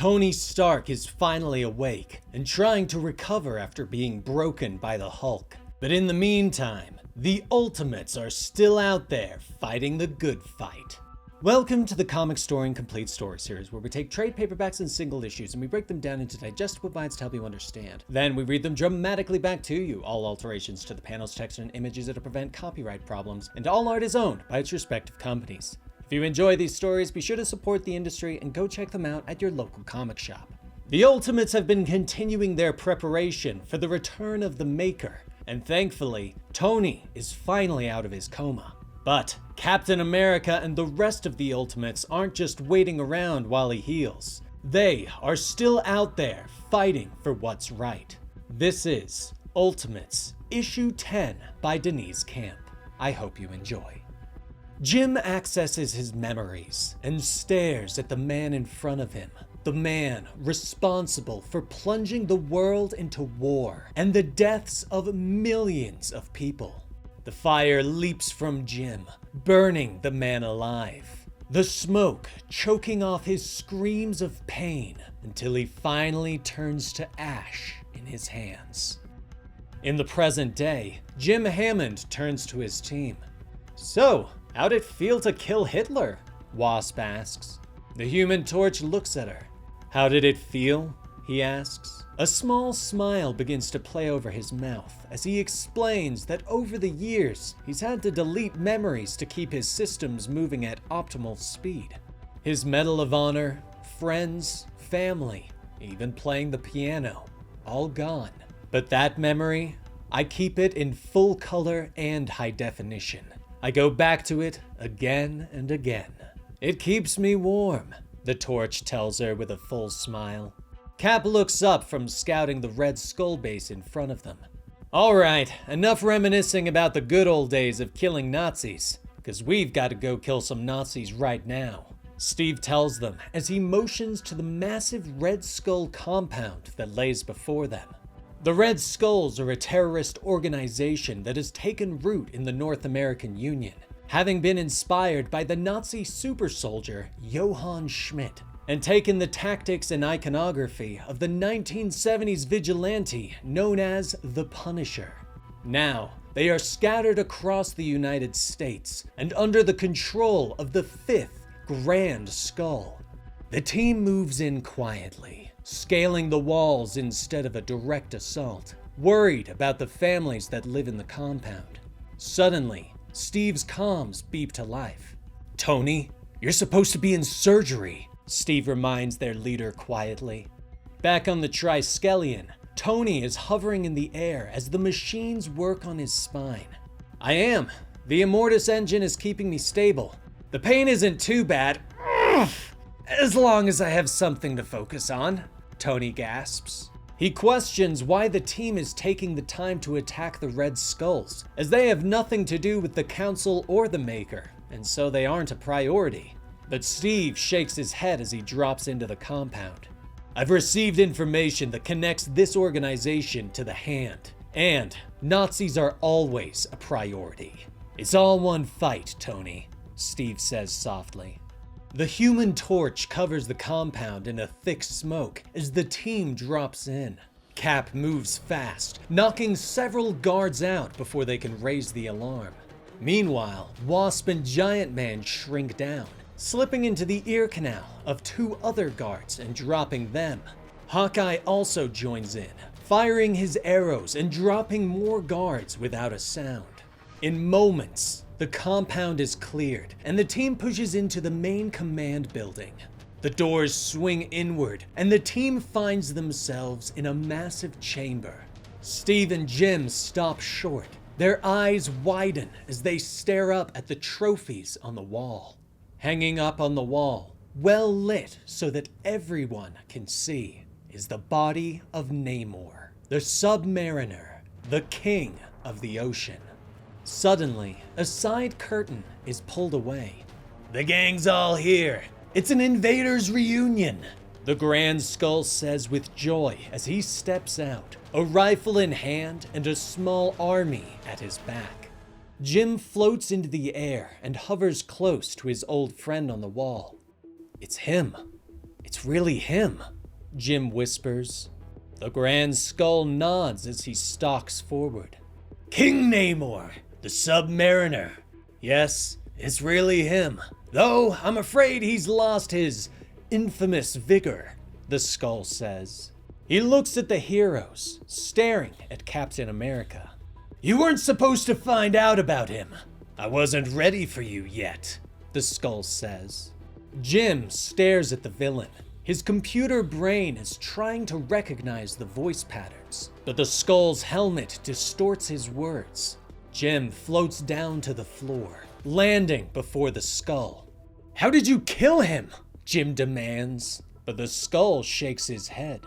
Tony Stark is finally awake and trying to recover after being broken by the Hulk. But in the meantime, the Ultimates are still out there fighting the good fight. Welcome to the Comicstorian Complete Story Series, where we take trade paperbacks and single issues and we break them down into digestible bites to help you understand. Then we read them dramatically back to you. All alterations to the panels, text, and images are to prevent copyright problems, and all art is owned by its respective companies. If you enjoy these stories, be sure to support the industry and go check them out at your local comic shop. The Ultimates have been continuing their preparation for the return of the Maker, and thankfully, Tony is finally out of his coma. But Captain America and the rest of the Ultimates aren't just waiting around while he heals. They are still out there fighting for what's right. This is Ultimates, Issue 10 by Deniz Camp. I hope you enjoy. Jim accesses his memories and stares at the man in front of him. The man responsible for plunging the world into war and the deaths of millions of people. The fire leaps from Jim, burning the man alive. The smoke choking off his screams of pain until he finally turns to ash in his hands. In the present day, Jim Hammond turns to his team. "So, how'd it feel to kill Hitler?" Wasp asks. The Human Torch looks at her. "How did it feel?" he asks. A small smile begins to play over his mouth as he explains that over the years, he's had to delete memories to keep his systems moving at optimal speed. His Medal of Honor, friends, family, even playing the piano, all gone. But that memory, I keep it in full color and high definition. I go back to it again and again. It keeps me warm, the Torch tells her with a full smile. Cap looks up from scouting the Red Skull base in front of them. "All right, enough reminiscing about the good old days of killing Nazis, because we've got to go kill some Nazis right now," Steve tells them as he motions to the massive Red Skull compound that lays before them. The Red Skulls are a terrorist organization that has taken root in the North American Union, having been inspired by the Nazi super soldier Johann Schmidt, and taken the tactics and iconography of the 1970s vigilante known as the Punisher. Now, they are scattered across the United States and under the control of the 5th Grand Skull. The team moves in quietly, scaling the walls instead of a direct assault, worried about the families that live in the compound. Suddenly, Steve's comms beep to life. "Tony, you're supposed to be in surgery," Steve reminds their leader quietly. Back on the Triskelion, Tony is hovering in the air as the machines work on his spine. "I am. The Immortus engine is keeping me stable. The pain isn't too bad, as long as I have something to focus on," Tony gasps. He questions why the team is taking the time to attack the Red Skulls, as they have nothing to do with the Council or the Maker, and so they aren't a priority. But Steve shakes his head as he drops into the compound. "I've received information that connects this organization to the Hand, and Nazis are always a priority. It's all one fight, Tony," Steve says softly. The Human Torch covers the compound in a thick smoke as the team drops in. Cap moves fast, knocking several guards out before they can raise the alarm. Meanwhile, Wasp and Giant Man shrink down, slipping into the ear canal of 2 other guards and dropping them. Hawkeye also joins in, firing his arrows and dropping more guards without a sound. In moments, the compound is cleared and the team pushes into the main command building. The doors swing inward and the team finds themselves in a massive chamber. Steve and Jim stop short. Their eyes widen as they stare up at the trophies on the wall. Hanging up on the wall, well lit so that everyone can see, is the body of Namor, the Submariner, the king of the ocean. Suddenly, a side curtain is pulled away. "The gang's all here. It's an invaders' reunion," the Grand Skull says with joy as he steps out, a rifle in hand and a small army at his back. Jim floats into the air and hovers close to his old friend on the wall. "It's him. It's really him, Jim whispers. The Grand Skull nods as he stalks forward. King Namor, the Submariner. Yes, it's really him. Though I'm afraid he's lost his infamous vigor, the Skull says. He looks at the heroes, staring at Captain America. You weren't supposed to find out about him. I wasn't ready for you yet, the Skull says. Jim stares at the villain. His computer brain is trying to recognize the voice patterns, but the Skull's helmet distorts his words. Jim floats down to the floor, landing before the Skull. How did you kill him? Jim demands, but the Skull shakes his head.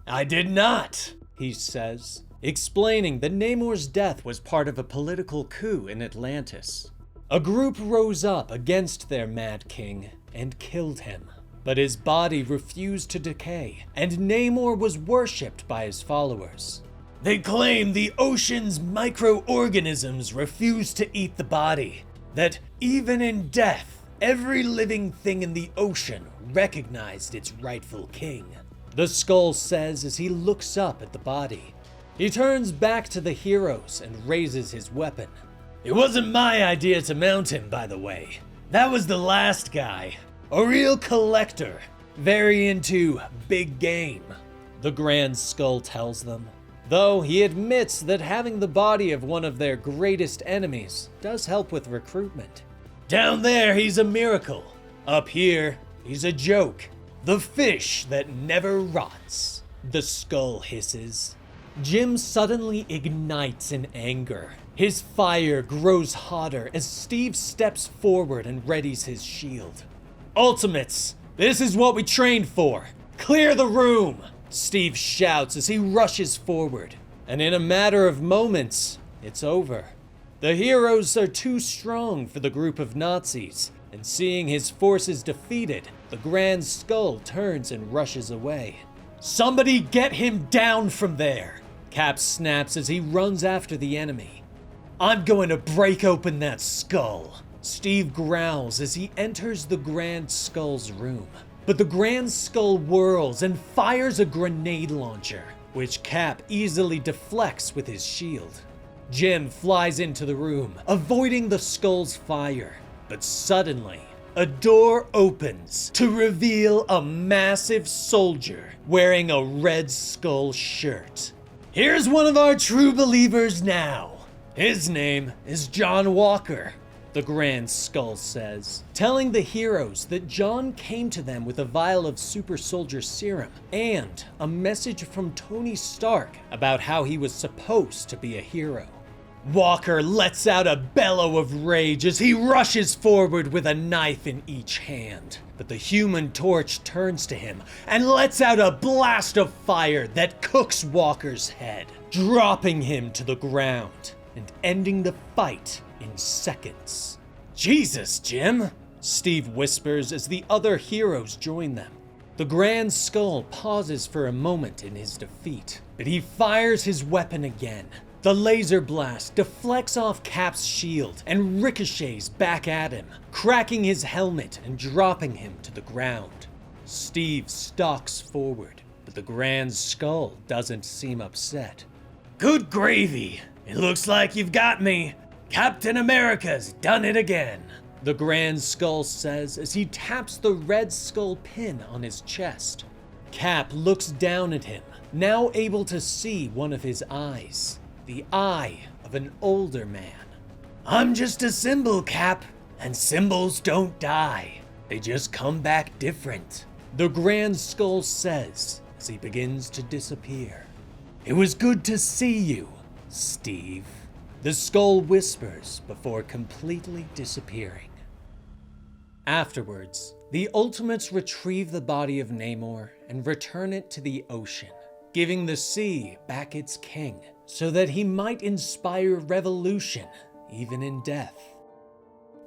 I did not, he says, explaining that Namor's death was part of a political coup in Atlantis. A group rose up against their Mad King and killed him, but his body refused to decay, and Namor was worshipped by his followers. They claim the ocean's microorganisms refuse to eat the body, that even in death, every living thing in the ocean recognized its rightful king. The Skull says as he looks up at the body. He turns back to the heroes and raises his weapon. It wasn't my idea to mount him, by the way. That was the last guy. A real collector. Very into big game, the Grand Skull tells them. Though he admits that having the body of one of their greatest enemies does help with recruitment. Down there, he's a miracle. Up here, he's a joke. The fish that never rots, the Skull hisses. Jim suddenly ignites in anger. His fire grows hotter as Steve steps forward and readies his shield. Ultimates, this is what we trained for. Clear the room, Steve shouts as he rushes forward. And in a matter of moments, it's over. The heroes are too strong for the group of Nazis, and seeing his forces defeated, the Grand Skull turns and rushes away. Somebody get him down from there, Cap snaps as he runs after the enemy. I'm going to break open that skull, Steve growls as he enters the Grand Skull's room. But the Grand Skull whirls and fires a grenade launcher, which Cap easily deflects with his shield. Jim flies into the room, avoiding the Skull's fire. But suddenly, a door opens to reveal a massive soldier wearing a Red Skull shirt. Here's one of our true believers now. His name is John Walker, the Grand Skull says, telling the heroes that John came to them with a vial of super soldier serum and a message from Tony Stark about how he was supposed to be a hero. Walker lets out a bellow of rage as he rushes forward with a knife in each hand. But the Human Torch turns to him and lets out a blast of fire that cooks Walker's head, dropping him to the ground and ending the fight in seconds. Jesus, Jim, Steve whispers as the other heroes join them. The Grand Skull pauses for a moment in his defeat, but he fires his weapon again. The laser blast deflects off Cap's shield and ricochets back at him, cracking his helmet and dropping him to the ground. Steve stalks forward, but the Grand Skull doesn't seem upset. Good gravy! It looks like you've got me. Captain America's done it again, the Grand Skull says as he taps the Red Skull pin on his chest. Cap looks down at him, now able to see one of his eyes. The eye of an older man. I'm just a symbol, Cap, and symbols don't die. They just come back different, the Grand Skull says as he begins to disappear. It was good to see you, Steve, the Skull whispers before completely disappearing. Afterwards, the Ultimates retrieve the body of Namor and return it to the ocean, giving the sea back its king, so that he might inspire revolution, even in death.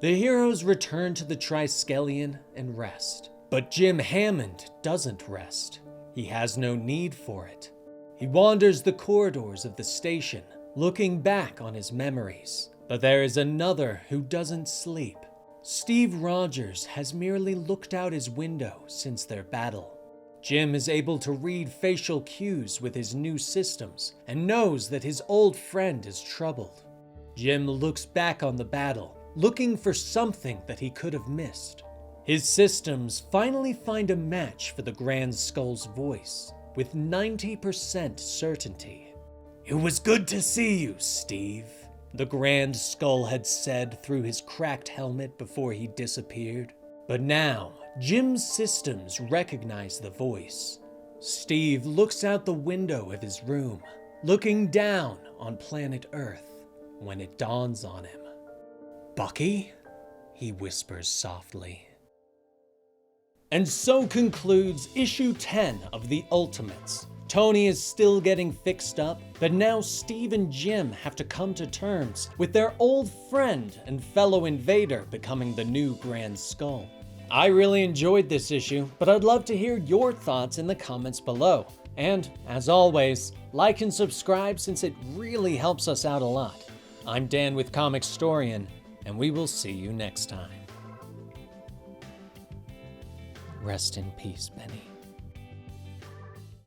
The heroes return to the Triskelion and rest, but Jim Hammond doesn't rest. He has no need for it. He wanders the corridors of the station, looking back on his memories. But there is another who doesn't sleep. Steve Rogers has merely looked out his window since their battle. Jim is able to read facial cues with his new systems and knows that his old friend is troubled. Jim looks back on the battle, looking for something that he could have missed. His systems finally find a match for the Grand Skull's voice, with 90% certainty. "It was good to see you, Steve," the Grand Skull had said through his cracked helmet before he disappeared. But now, Jim's systems recognize the voice. Steve looks out the window of his room, looking down on planet Earth, when it dawns on him. "Bucky?" he whispers softly. And so concludes issue 10 of The Ultimates. Tony is still getting fixed up, but now Steve and Jim have to come to terms with their old friend and fellow invader becoming the new Grand Skull. I really enjoyed this issue, but I'd love to hear your thoughts in the comments below. And, as always, like and subscribe since it really helps us out a lot. I'm Dan with Comicstorian, and we will see you next time. Rest in peace, Penny.